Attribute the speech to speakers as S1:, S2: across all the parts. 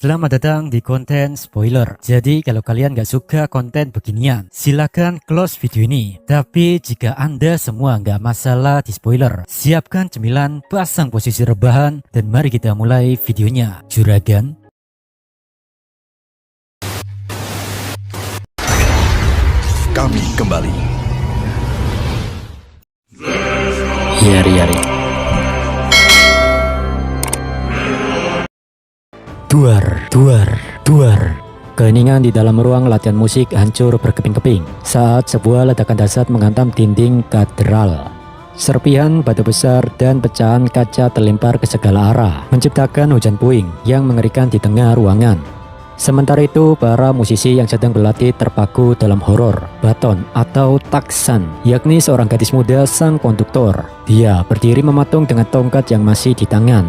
S1: Selamat datang di konten spoiler. Jadi kalau kalian gak suka konten beginian, silakan close video ini. Tapi jika Anda semua gak masalah di spoiler, siapkan cemilan, pasang posisi rebahan, dan mari kita mulai videonya. Juragan.
S2: Kami kembali.
S1: Yari. Duar. Keheningan di dalam ruang latihan musik hancur berkeping-keping saat sebuah ledakan dahsyat menghantam dinding katedral. Serpihan batu besar dan pecahan kaca terlempar ke segala arah, menciptakan hujan puing yang mengerikan di tengah ruangan. Sementara itu, para musisi yang sedang berlatih terpaku dalam horor baton atau taksan, yakni seorang gadis muda sang konduktor. Dia berdiri mematung dengan tongkat yang masih di tangan.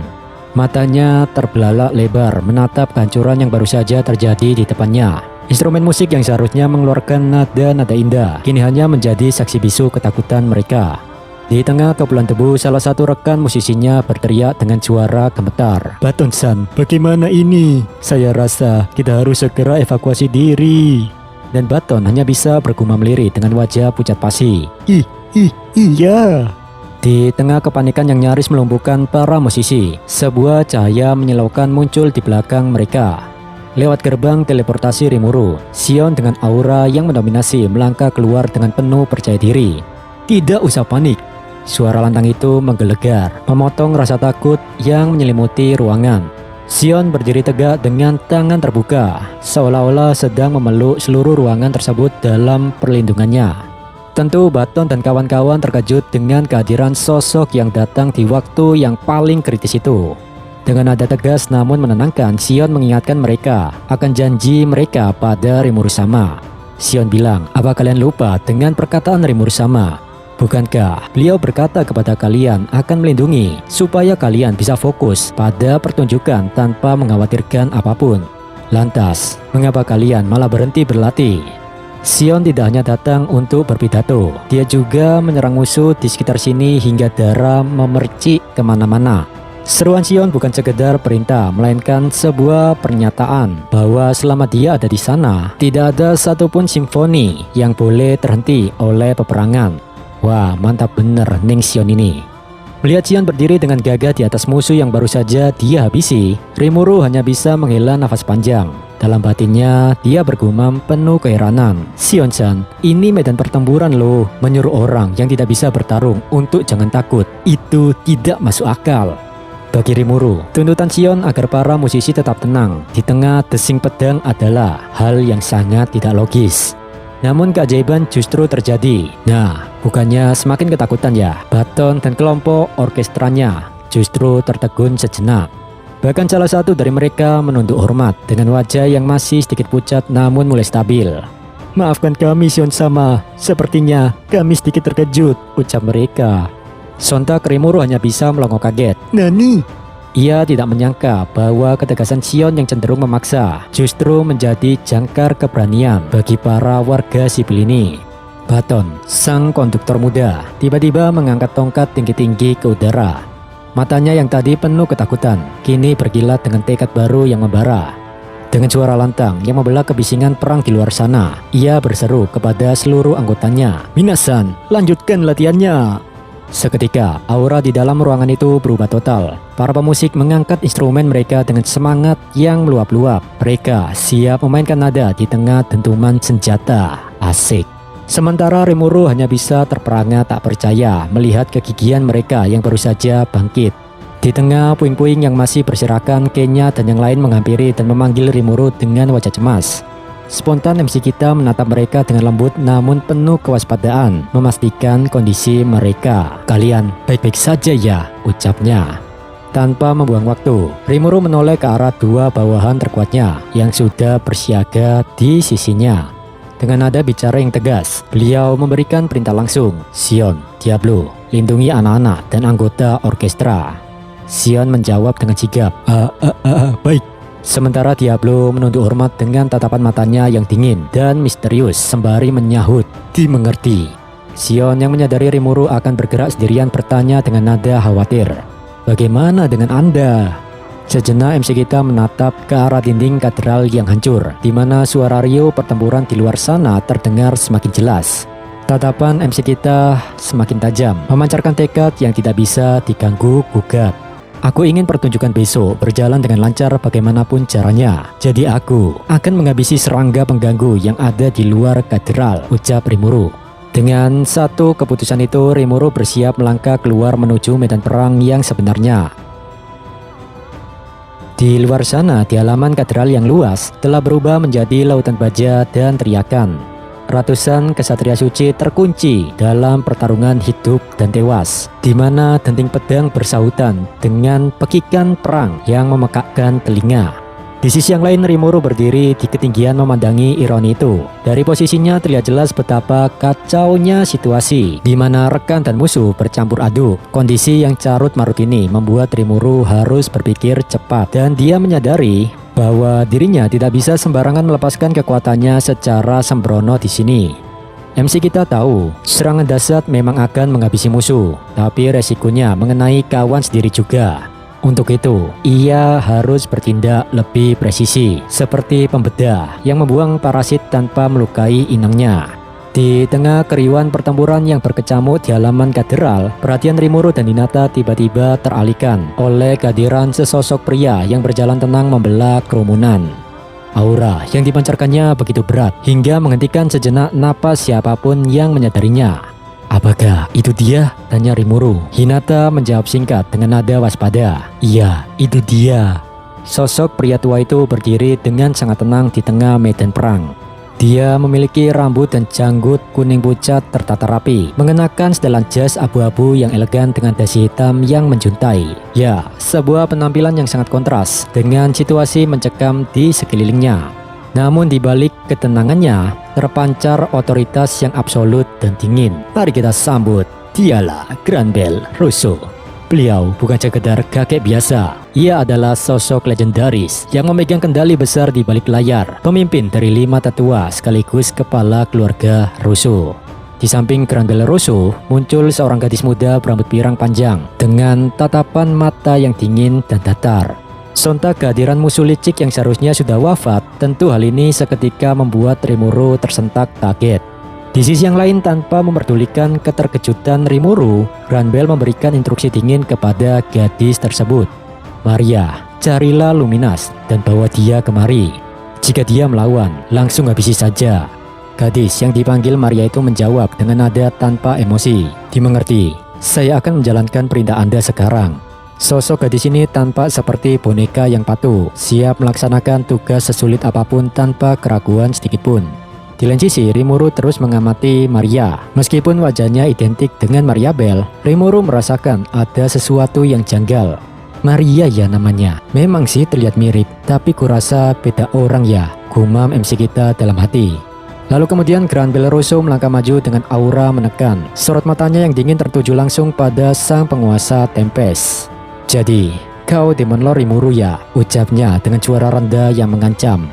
S1: Matanya terbelalak lebar menatap kehancuran yang baru saja terjadi di depannya. Instrumen musik yang seharusnya mengeluarkan nada-nada indah kini hanya menjadi saksi bisu ketakutan mereka. Di tengah kepulan debu, salah satu rekan musisinya berteriak dengan suara gemetar, "Baton-san, bagaimana ini? Saya rasa kita harus segera evakuasi diri." Dan Baton hanya bisa bergumam lirih dengan wajah pucat pasi. Iya. Di tengah kepanikan yang nyaris melumpuhkan para musisi, sebuah cahaya menyilaukan muncul di belakang mereka. Lewat gerbang teleportasi Rimuru, Shion dengan aura yang mendominasi melangkah keluar dengan penuh percaya diri. "Tidak usah panik." Suara lantang itu menggelegar, memotong rasa takut yang menyelimuti ruangan. Shion berdiri tegak dengan tangan terbuka, seolah-olah sedang memeluk seluruh ruangan tersebut dalam perlindungannya. Tentu Baton dan kawan-kawan terkejut dengan kehadiran sosok yang datang di waktu yang paling kritis itu. Dengan nada tegas namun menenangkan, Shion mengingatkan mereka akan janji mereka pada Rimuru-sama. Shion bilang, "Apa kalian lupa dengan perkataan Rimuru-sama? Bukankah beliau berkata kepada kalian akan melindungi supaya kalian bisa fokus pada pertunjukan tanpa mengkhawatirkan apapun? Lantas, mengapa kalian malah berhenti berlatih?" Shion tidak hanya datang untuk berpidato, dia juga menyerang musuh di sekitar sini hingga darah memercik kemana-mana. Seruan Shion bukan sekedar perintah, melainkan sebuah pernyataan bahwa selama dia ada di sana, tidak ada satupun simfoni yang boleh terhenti oleh peperangan. Wah, mantap bener Ning Shion ini. Melihat Shion berdiri dengan gagah di atas musuh yang baru saja dia habisi, Rimuru hanya bisa menghela nafas panjang. Dalam batinnya, dia bergumam penuh keheranan. "Shion-san, ini medan pertempuran loh. Menyuruh orang yang tidak bisa bertarung untuk jangan takut, itu tidak masuk akal." Bagi Rimuru, tuntutan Shion agar para musisi tetap tenang di tengah desing pedang adalah hal yang sangat tidak logis. Namun keajaiban justru terjadi. Nah, bukannya semakin ketakutan ya, Baton dan kelompok orkestranya justru tertegun sejenak. Bahkan salah satu dari mereka menunduk hormat dengan wajah yang masih sedikit pucat namun mulai stabil. "Maafkan kami Shion-sama, sepertinya kami sedikit terkejut," ucap mereka. Sontak Rimuru hanya bisa melongo kaget. "Nani?" Ia tidak menyangka bahwa ketegasan Shion yang cenderung memaksa justru menjadi jangkar keberanian bagi para warga sipil ini. Baton, sang konduktor muda, tiba-tiba mengangkat tongkat tinggi-tinggi ke udara. Matanya yang tadi penuh ketakutan, kini berkilat dengan tekad baru yang membara. Dengan suara lantang yang membelah kebisingan perang di luar sana, ia berseru kepada seluruh anggotanya, "Minasan, lanjutkan latihannya." Seketika, aura di dalam ruangan itu berubah total. Para pemusik mengangkat instrumen mereka dengan semangat yang meluap-luap. Mereka siap memainkan nada di tengah dentuman senjata. Asik. Sementara Rimuru hanya bisa terperangah tak percaya melihat kegigihan mereka yang baru saja bangkit. Di tengah puing-puing yang masih berserakan, Kenya dan yang lain menghampiri dan memanggil Rimuru dengan wajah cemas. Spontan MC kita menatap mereka dengan lembut namun penuh kewaspadaan, memastikan kondisi mereka. "Kalian baik-baik saja ya," ucapnya. Tanpa membuang waktu, Rimuru menoleh ke arah dua bawahan terkuatnya yang sudah bersiaga di sisinya. Dengan nada bicara yang tegas, beliau memberikan perintah langsung, "Shion, Diablo, lindungi anak-anak dan anggota orkestra." Shion menjawab dengan sigap, Baik." Sementara Diablo menunduk hormat dengan tatapan matanya yang dingin dan misterius sembari menyahut, "Dimengerti." Shion yang menyadari Rimuru akan bergerak sendirian bertanya dengan nada khawatir, "Bagaimana dengan Anda?" Sejenak MC kita menatap ke arah dinding katedral yang hancur, di mana suara riuh pertempuran di luar sana terdengar semakin jelas. Tatapan MC kita semakin tajam, memancarkan tekad yang tidak bisa diganggu-gugat. Aku ingin pertunjukan besok berjalan dengan lancar bagaimanapun caranya. Jadi aku akan menghabisi serangga pengganggu yang ada di luar katedral, ucap Rimuru. Dengan satu keputusan itu, Rimuru bersiap melangkah keluar menuju medan perang yang sebenarnya. Di luar sana, di halaman katedral yang luas telah berubah menjadi lautan baja dan teriakan. Ratusan kesatria suci terkunci dalam pertarungan hidup dan tewas, di mana denting pedang bersahutan dengan pekikan perang yang memekakkan telinga. Di sisi yang lain, Rimuru berdiri di ketinggian memandangi ironi itu. Dari posisinya terlihat jelas betapa kacaunya situasi, di mana rekan dan musuh bercampur aduk. Kondisi yang carut marut ini membuat Rimuru harus berpikir cepat, dan dia menyadari bahwa dirinya tidak bisa sembarangan melepaskan kekuatannya secara sembrono di sini. MC kita tahu serangan dahsyat memang akan menghabisi musuh, tapi resikonya mengenai kawan sendiri juga. Untuk itu, ia harus bertindak lebih presisi, seperti pembedah yang membuang parasit tanpa melukai inangnya. Di tengah keriuhan pertempuran yang berkecamuk di halaman katedral, perhatian Rimuru dan Hinata tiba-tiba teralihkan oleh kehadiran sesosok pria yang berjalan tenang membelah kerumunan. Aura yang dipancarkannya begitu berat hingga menghentikan sejenak napas siapapun yang menyadarinya. "Apakah itu dia?" tanya Rimuru. Hinata menjawab singkat dengan nada waspada. "Iya, itu dia." Sosok pria tua itu berdiri dengan sangat tenang di tengah medan perang. Dia memiliki rambut dan janggut kuning pucat tertata rapi, mengenakan setelan jas abu-abu yang elegan dengan dasi hitam yang menjuntai. Ya, sebuah penampilan yang sangat kontras dengan situasi mencekam di sekelilingnya. Namun di balik ketenangannya terpancar otoritas yang absolut dan dingin. Mari kita sambut, dialah Granbell Rousseau. Beliau bukan sekedar kakek biasa, ia adalah sosok legendaris yang memegang kendali besar di balik layar, pemimpin dari 5 tetua sekaligus kepala keluarga Rousseau. Di samping Granbell Rousseau muncul seorang gadis muda berambut pirang panjang dengan tatapan mata yang dingin dan datar. Sontak kehadiran musuh licik yang seharusnya sudah wafat, tentu hal ini seketika membuat Rimuru tersentak kaget. Di sisi yang lain, tanpa memperdulikan keterkejutan Rimuru, Granbell memberikan instruksi dingin kepada gadis tersebut. "Maria, carilah Luminas dan bawa dia kemari. Jika dia melawan, langsung habisi saja." Gadis yang dipanggil Maria itu menjawab dengan nada tanpa emosi. "Dimengerti, saya akan menjalankan perintah Anda sekarang." Sosok gadis ini tampak seperti boneka yang patuh, siap melaksanakan tugas sesulit apapun tanpa keraguan sedikitpun. Di lain sisi, Rimuru terus mengamati Maria. Meskipun wajahnya identik dengan Maria Bell, Rimuru merasakan ada sesuatu yang janggal. "Maria ya namanya. Memang sih terlihat mirip, tapi kurasa beda orang ya," gumam MC kita dalam hati. Lalu kemudian Granbell Rousseau melangkah maju dengan aura menekan. Sorot matanya yang dingin tertuju langsung pada sang penguasa Tempest. "Jadi, kau Demon Lord Rimuru ya?" ucapnya dengan suara rendah yang mengancam.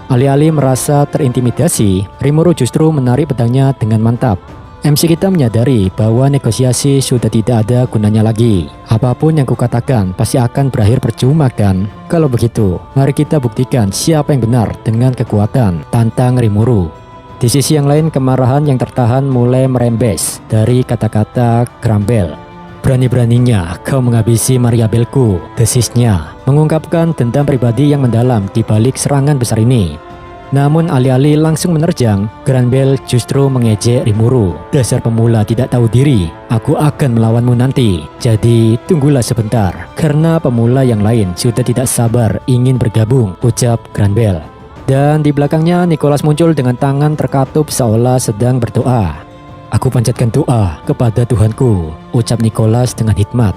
S1: Alih-alih merasa terintimidasi, Rimuru justru menarik pedangnya dengan mantap. MC kita menyadari bahwa negosiasi sudah tidak ada gunanya lagi. Apapun yang kukatakan pasti akan berakhir percuma kan? Kalau begitu, mari kita buktikan siapa yang benar dengan kekuatan, tantang Rimuru. Di sisi yang lain, kemarahan yang tertahan mulai merembes dari kata-kata Granbell. "Berani-beraninya kau menghabisi Maria Bellku," desisnya, mengungkapkan dendam pribadi yang mendalam di balik serangan besar ini. Namun alih-alih langsung menerjang, Granbell justru mengejek Rimuru. "Dasar pemula tidak tahu diri, aku akan melawanmu nanti. Jadi tunggulah sebentar, karena pemula yang lain sudah tidak sabar ingin bergabung," ucap Granbell. Dan di belakangnya Nicholas muncul dengan tangan terkatup seolah sedang berdoa. "Aku panjatkan doa kepada Tuhanku," ucap Nicholas dengan hikmat.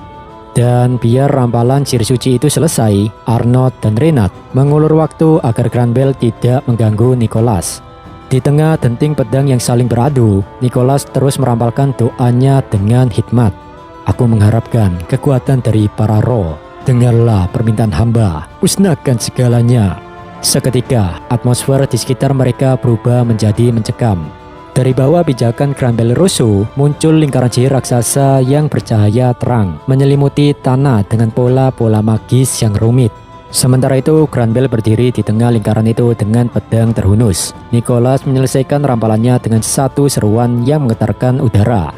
S1: Dan biar rampalan ciri suci itu selesai, Arnold dan Renat mengulur waktu agar Granbell tidak mengganggu Nicholas. Di tengah denting pedang yang saling beradu, Nicholas terus merampalkan doanya dengan hikmat. "Aku mengharapkan kekuatan dari para roh. Dengarlah permintaan hamba, musnahkan segalanya." Seketika, atmosfer di sekitar mereka berubah menjadi mencekam. Dari bawah pijakan Granbell Rousseau muncul lingkaran sihir raksasa yang bercahaya terang, menyelimuti tanah dengan pola-pola magis yang rumit. Sementara itu, Granbell berdiri di tengah lingkaran itu dengan pedang terhunus. Nicholas menyelesaikan rampalannya dengan satu seruan yang menggetarkan udara.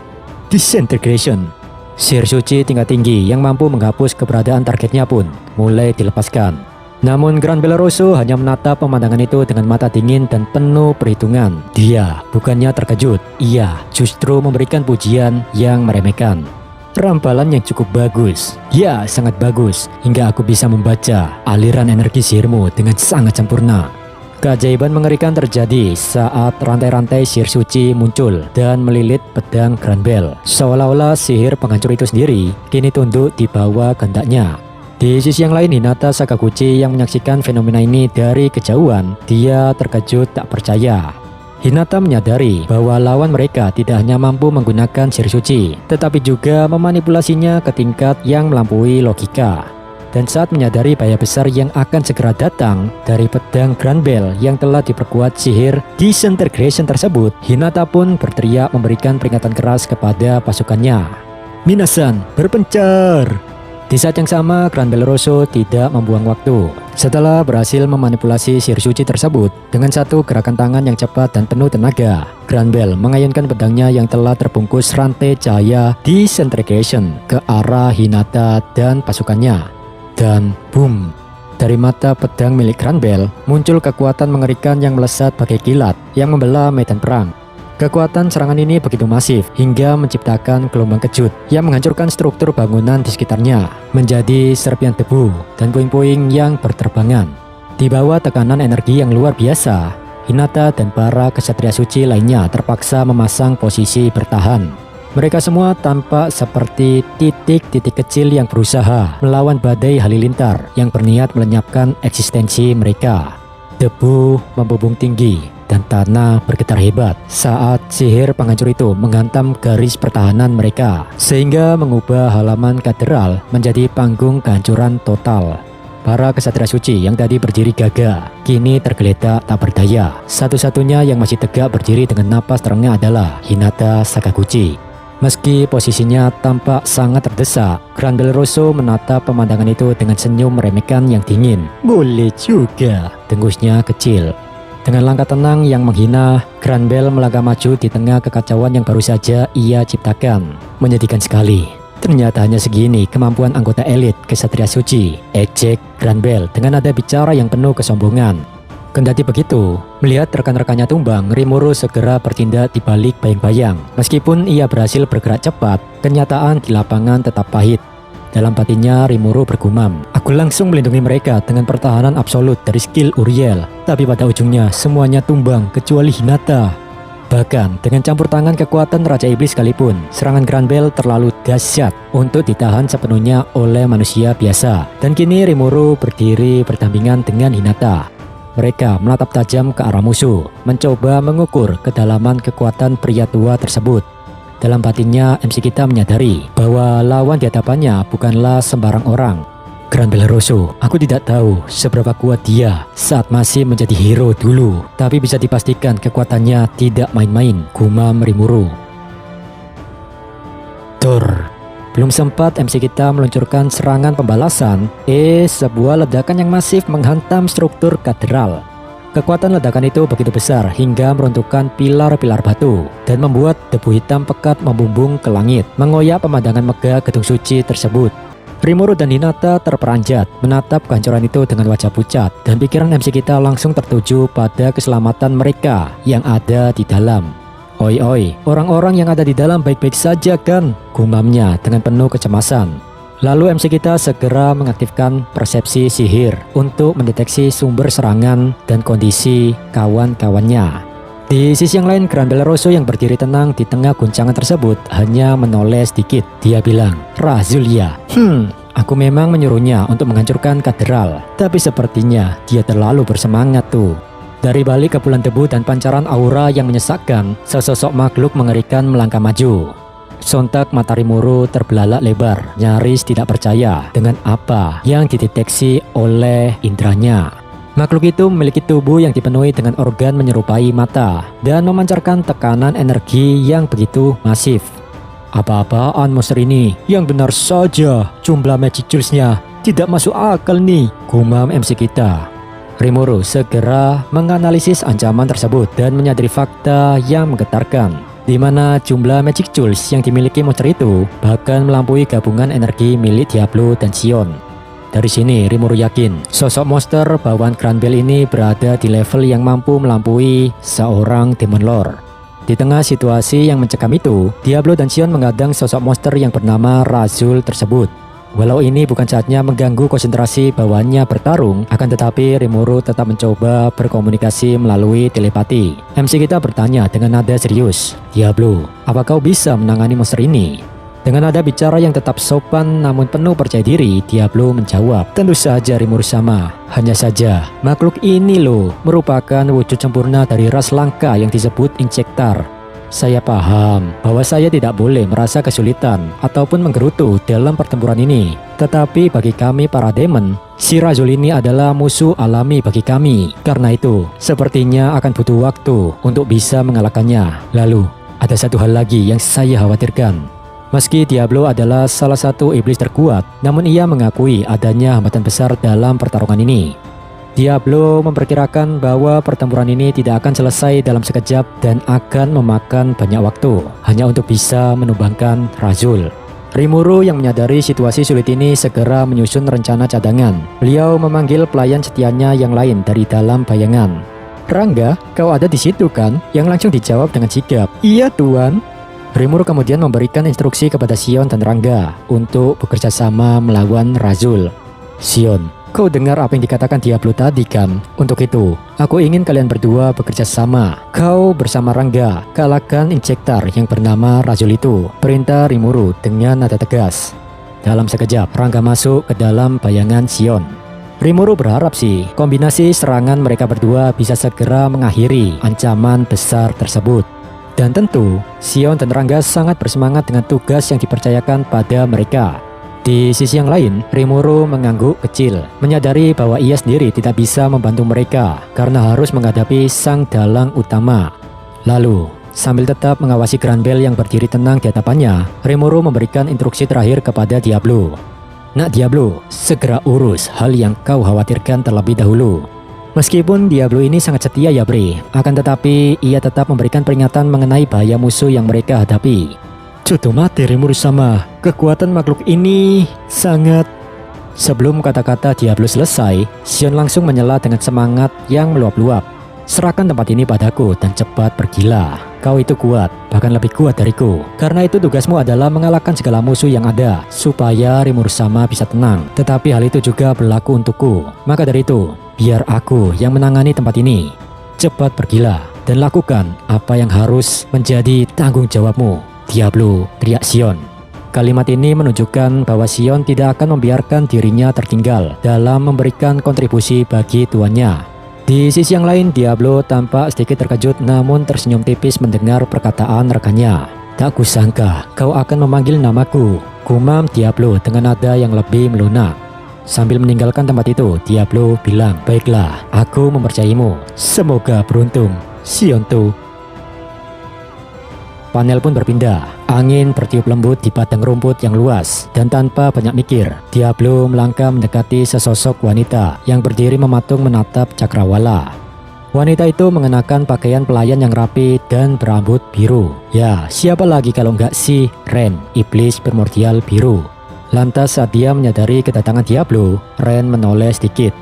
S1: Disintegration. Sihir suci tingkat tinggi yang mampu menghapus keberadaan targetnya pun mulai dilepaskan. Namun Granbell Rosso hanya menatap pemandangan itu dengan mata dingin dan penuh perhitungan. Dia bukannya terkejut, ia justru memberikan pujian yang meremehkan. Rampalan yang cukup bagus, ya sangat bagus, hingga aku bisa membaca aliran energi sihirmu dengan sangat sempurna. Keajaiban mengerikan terjadi saat rantai-rantai sihir suci muncul dan melilit pedang Granbell. Seolah-olah sihir penghancur itu sendiri kini tunduk di bawah kehendaknya. Di sisi yang lain, Hinata Sakaguchi yang menyaksikan fenomena ini dari kejauhan, dia terkejut tak percaya. Hinata menyadari bahwa lawan mereka tidak hanya mampu menggunakan sihir suci, tetapi juga memanipulasinya ke tingkat yang melampaui logika. Dan saat menyadari bahaya besar yang akan segera datang dari pedang Granbell yang telah diperkuat sihir Disintegration tersebut, Hinata pun berteriak memberikan peringatan keras kepada pasukannya. Minasan, berpencar! Di saat yang sama, Granbell Rosso tidak membuang waktu. Setelah berhasil memanipulasi sihir suci tersebut dengan satu gerakan tangan yang cepat dan penuh tenaga, Granbell mengayunkan pedangnya yang telah terbungkus rantai cahaya Disintegration ke arah Hinata dan pasukannya. Dan boom! Dari mata pedang milik Granbell muncul kekuatan mengerikan yang melesat bagai kilat yang membelah medan perang. Kekuatan serangan ini begitu masif hingga menciptakan gelombang kejut yang menghancurkan struktur bangunan di sekitarnya menjadi serpian debu dan puing-puing yang berterbangan. Di bawah tekanan energi yang luar biasa, Hinata dan para kesatria suci lainnya terpaksa memasang posisi bertahan. Mereka semua tampak seperti titik-titik kecil yang berusaha melawan badai halilintar yang berniat melenyapkan eksistensi mereka. Debu membubung tinggi dan tanah bergetar hebat saat sihir penghancur itu menghantam garis pertahanan mereka, sehingga mengubah halaman katedral menjadi panggung kehancuran total. Para kesatria suci yang tadi berdiri gagah kini tergeletak tak berdaya. Satu-satunya yang masih tegak berdiri dengan napas terengah adalah Hinata Sakaguchi. Meski posisinya tampak sangat terdesak, Granbell Rosso menatap pemandangan itu dengan senyum meremehkan yang dingin. Boleh juga, dengkusnya kecil. Dengan langkah tenang yang menghina, Granbell melangkah maju di tengah kekacauan yang baru saja ia ciptakan. Menyedihkan sekali. Ternyata hanya segini kemampuan anggota elit kesatria suci, ejek Granbell dengan nada bicara yang penuh kesombongan. Kendati begitu, melihat rekan-rekannya tumbang, Rimuru segera bertindak di balik bayang-bayang. Meskipun ia berhasil bergerak cepat, kenyataan di lapangan tetap pahit. Dalam batinnya, Rimuru bergumam, aku langsung melindungi mereka dengan pertahanan absolut dari skill Uriel. Tapi pada ujungnya, semuanya tumbang kecuali Hinata. Bahkan, dengan campur tangan kekuatan Raja Iblis sekalipun, serangan Granbell terlalu dahsyat untuk ditahan sepenuhnya oleh manusia biasa. Dan kini Rimuru berdiri berdampingan dengan Hinata. Mereka menatap tajam ke arah musuh, mencoba mengukur kedalaman kekuatan pria tua tersebut. Dalam batinnya, MC kita menyadari bahwa lawan di hadapannya bukanlah sembarang orang. Granbell Rosso, aku tidak tahu seberapa kuat dia saat masih menjadi hero dulu, tapi bisa dipastikan kekuatannya tidak main-main, gumam Rimuru. Tor. Belum sempat MC kita meluncurkan serangan pembalasan, sebuah ledakan yang masif menghantam struktur katedral. Kekuatan ledakan itu begitu besar hingga meruntuhkan pilar-pilar batu dan membuat debu hitam pekat membumbung ke langit, mengoyak pemandangan megah gedung suci tersebut. Rimuru dan Hinata terperanjat menatap kehancuran itu dengan wajah pucat, dan pikiran MC kita langsung tertuju pada keselamatan mereka yang ada di dalam. Oi, orang-orang yang ada di dalam baik-baik saja kan? Gumamnya dengan penuh kecemasan. Lalu MC kita segera mengaktifkan persepsi sihir untuk mendeteksi sumber serangan dan kondisi kawan-kawannya. Di sisi yang lain, Granbell Rosso yang berdiri tenang di tengah guncangan tersebut hanya menoleh sedikit. Dia bilang, Razulia, aku memang menyuruhnya untuk menghancurkan katedral, tapi sepertinya dia terlalu bersemangat tuh. Dari balik kepulan debu dan pancaran aura yang menyesakkan, sesosok makhluk mengerikan melangkah maju. Sontak mata Rimuru terbelalak lebar, nyaris tidak percaya dengan apa yang dideteksi oleh indranya. Makhluk itu memiliki tubuh yang dipenuhi dengan organ menyerupai mata dan memancarkan tekanan energi yang begitu masif. Apa-apaan monster ini? Yang benar saja jumlah magic jewels-nya Tidak masuk akal nih, gumam MC kita. Rimuru segera menganalisis ancaman tersebut dan menyadari fakta yang menggetarkan, di mana jumlah Magic Jewels yang dimiliki monster itu bahkan melampaui gabungan energi milik Diablo dan Sion. Dari sini Rimuru yakin sosok monster bawaan Grand Bell ini berada di level yang mampu melampaui seorang Demon Lord. Di tengah situasi yang mencekam itu, Diablo dan Sion mengadang sosok monster yang bernama Razul tersebut. Walau ini bukan saatnya mengganggu konsentrasi bawaannya bertarung, akan tetapi Rimuru tetap mencoba berkomunikasi melalui telepati. MC kita bertanya dengan nada serius, "Diablo, apa kau bisa menangani monster ini?" Dengan nada bicara yang tetap sopan namun penuh percaya diri, Diablo menjawab, "Tentu saja Rimuru sama. Hanya saja, makhluk ini loh merupakan wujud sempurna dari ras langka yang disebut Injektar. Saya paham bahwa saya tidak boleh merasa kesulitan ataupun menggerutu dalam pertempuran ini. Tetapi bagi kami para demon, si Razul ini adalah musuh alami bagi kami. Karena itu, sepertinya akan butuh waktu untuk bisa mengalahkannya. Lalu, ada satu hal lagi yang saya khawatirkan. Meski Diablo adalah salah satu iblis terkuat, namun ia mengakui adanya hambatan besar dalam pertarungan ini. Diablo memperkirakan bahwa pertempuran ini tidak akan selesai dalam sekejap dan akan memakan banyak waktu hanya untuk bisa menumbangkan Razul. Rimuru yang menyadari situasi sulit ini segera menyusun rencana cadangan. Beliau memanggil pelayan setianya yang lain dari dalam bayangan. "Rangga, kau ada di situ kan?" Yang langsung dijawab dengan sigap, "Iya tuan." Rimuru kemudian memberikan instruksi kepada Sion dan Rangga untuk bekerja sama melawan Razul. "Sion, kau dengar apa yang dikatakan Diablo tadi kan? Untuk itu, aku ingin kalian berdua bekerja sama. Kau bersama Rangga, kalahkan Injektar yang bernama Razul itu," perintah Rimuru dengan nada tegas. Dalam sekejap, Rangga masuk ke dalam bayangan Sion. Rimuru berharap sih, kombinasi serangan mereka berdua bisa segera mengakhiri ancaman besar tersebut. Dan tentu, Sion dan Rangga sangat bersemangat dengan tugas yang dipercayakan pada mereka. Di sisi yang lain, Rimuru mengangguk kecil, menyadari bahwa ia sendiri tidak bisa membantu mereka karena harus menghadapi sang dalang utama. Lalu, sambil tetap mengawasi Grand Bell yang berdiri tenang di hadapannya, Rimuru memberikan instruksi terakhir kepada Diablo. "Nak Diablo, segera urus hal yang kau khawatirkan terlebih dahulu." Meskipun Diablo ini sangat setia ya Bre, akan tetapi ia tetap memberikan peringatan mengenai bahaya musuh yang mereka hadapi. "Cukup mati Rimuru sama, kekuatan makhluk ini sangat..." Sebelum kata-kata Diablo selesai, Sion langsung menyela dengan semangat yang meluap-luap. "Serahkan tempat ini padaku dan cepat pergilah. Kau itu kuat, bahkan lebih kuat dariku. Karena itu tugasmu adalah mengalahkan segala musuh yang ada, supaya Rimuru sama bisa tenang. Tetapi hal itu juga berlaku untukku. Maka dari itu, biar aku yang menangani tempat ini. Cepat pergilah dan lakukan apa yang harus menjadi tanggung jawabmu, Diablo," teriak Sion. Kalimat ini menunjukkan bahwa Sion tidak akan membiarkan dirinya tertinggal dalam memberikan kontribusi bagi tuannya. Di sisi yang lain, Diablo tampak sedikit terkejut namun tersenyum tipis mendengar perkataan rekannya. "Tak kusangka kau akan memanggil namaku," gumam Diablo dengan nada yang lebih melunak. Sambil meninggalkan tempat itu, Diablo bilang, "Baiklah, aku mempercayaimu. Semoga beruntung, Sion tuh." Panel pun berpindah. Angin bertiup lembut di padang rumput yang luas. Dan tanpa banyak mikir, Diablo melangkah mendekati sesosok wanita yang berdiri mematung menatap cakrawala. Wanita itu mengenakan pakaian pelayan yang rapi dan berambut biru. Ya, siapa lagi kalau enggak si Ren, iblis primordial biru. Lantas saat dia menyadari kedatangan Diablo, Ren menoleh sedikit.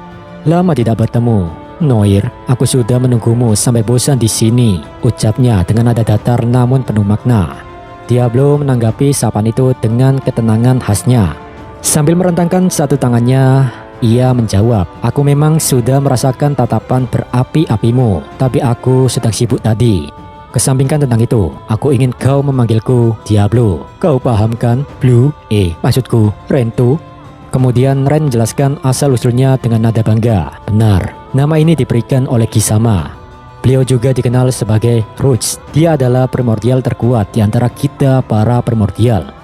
S1: "Lama tidak bertemu. Noir, aku sudah menunggumu sampai bosan di sini," ucapnya dengan nada datar namun penuh makna. Diablo menanggapi sapaan itu dengan ketenangan khasnya. Sambil merentangkan satu tangannya, ia menjawab, "Aku memang sudah merasakan tatapan berapi-apimu, tapi aku sedang sibuk tadi. Kesampingkan tentang itu, aku ingin kau memanggilku Diablo. Kau paham kan? Blue, maksudku Rentu." Kemudian Ren menjelaskan asal-usulnya dengan nada bangga. "Benar, nama ini diberikan oleh Kisama. Beliau juga dikenal sebagai Roots. Dia adalah primordial terkuat di antara kita para primordial.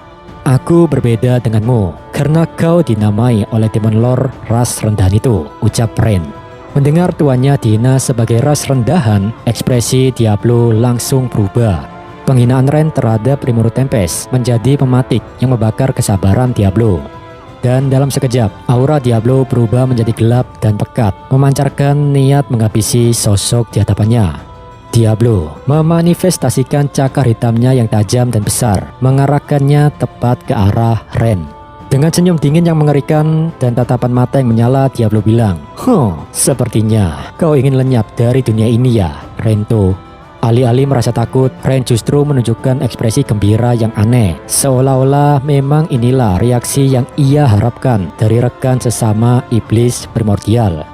S1: Aku berbeda denganmu, karena kau dinamai oleh Demon Lord ras rendahan itu," ucap Ren. Mendengar tuannya dihina sebagai ras rendahan, ekspresi Diablo langsung berubah. Penghinaan Ren terhadap Rimuru Tempest menjadi pematik yang membakar kesabaran Diablo. Dan dalam sekejap, aura Diablo berubah menjadi gelap dan pekat, memancarkan niat menghabisi sosok di hadapannya. Diablo memanifestasikan cakar hitamnya yang tajam dan besar, mengarahkannya tepat ke arah Ren. Dengan senyum dingin yang mengerikan dan tatapan mata yang menyala, Diablo bilang, sepertinya kau ingin lenyap dari dunia ini ya, Rento." Alih-alih merasa takut, Ren justru menunjukkan ekspresi gembira yang aneh, seolah-olah memang inilah reaksi yang ia harapkan dari rekan sesama iblis primordial.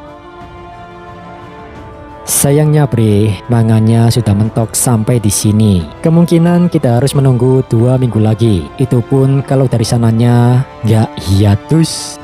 S1: Sayangnya Bre, manganya sudah mentok sampai di sini. Kemungkinan kita harus menunggu 2 minggu lagi. Itu pun kalau dari sananya nggak hiatus.